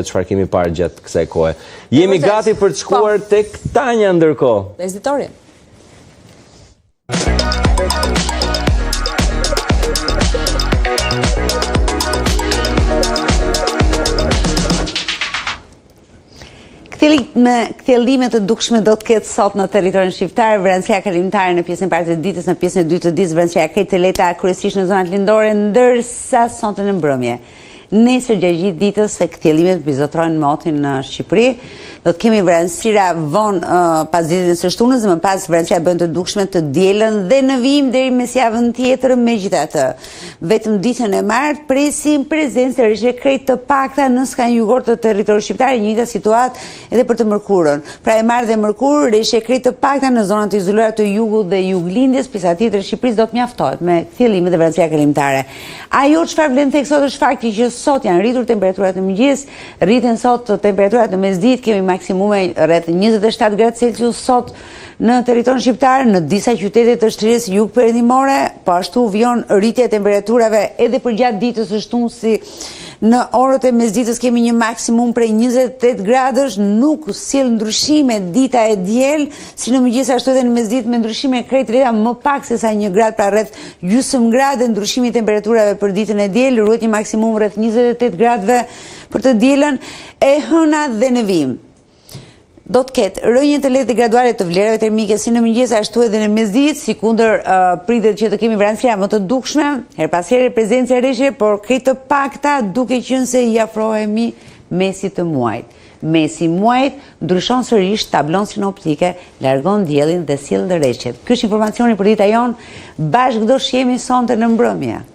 çfarë kemi parë gjatë kësaj kohe. Jemi gati për të shkuar tek Tanja ndërkohë. Rezitori. Kthjellime të dukshme do të ketë sot në territorin shqiptar, vranësia kalimtare në pjesën e parë të ditës, në pjesën e dytë të ditës vranësia krejt të lehta kryesisht në zonat lindore, ndërsa sonte në mbrëmje. Nesër gjatë gjithë ditës se kthjellimet bizotrojnë motin në Shqipëri, do të kemi vranësira vonë pas ditës së shtunës, më pas vranësia bën të dukshme të dielën dhe në vijim deri mes javën tjetër. Megjithatë, vetëm ditën e martë presim prezencë rreshe krejt të pakta në skanjë jugor të territorit shqiptar, një njëjta situatë edhe për të mërkurën. Pra e martë dhe mërkurë rreshe krejt të pakta në zonat e izoluara të jugut dhe juglindjes, pjesa tjetër e Shqipërisë do të mjaftohet me kthjellime dhe vranësia kalimtare. Ajo çfarë vlen tek sot është fakti që sot janë rritur temperaturat në mëngjes, rriten sot temperaturat në mesditë, kemi maksimume rreth 27 gradë Celsius sot në territorin shqiptar, në disa qytete të shtrirës jugperëndimore, po ashtu vjen rritje e temperaturave edhe për gjatë ditës së shtunë, si në orët e mesditës kemi një maksimum prej 28 gradësh, nuk sjell ndryshime dita e diel, si në mëngjes ashtu edhe në mesditë me ndryshime krejt rreta më pak se sa 1 gradë, pra rreth gjysmë gradë ndryshimi i temperaturave për ditën e diel, ruhet një maksimum rreth 28 gradëve për të dielën e hëna dhe në vijim. Do të ketë rënje të lehtë graduale të vlerave termike si në mëngjes ashtu edhe në mesditë, sikundër pritet që të kemi vranësira më të dukshme, her pas here prezencë e rreshe, por krejt të pakta duke qenë se i afrohemi mesit të muajit. Mesi muajit ndryshon sërish tablon sinoptike, largon diellin dhe sjell rreshet. Ky është informacioni për ditën jonë, bashkë do shihemi sonte në mbrëmje.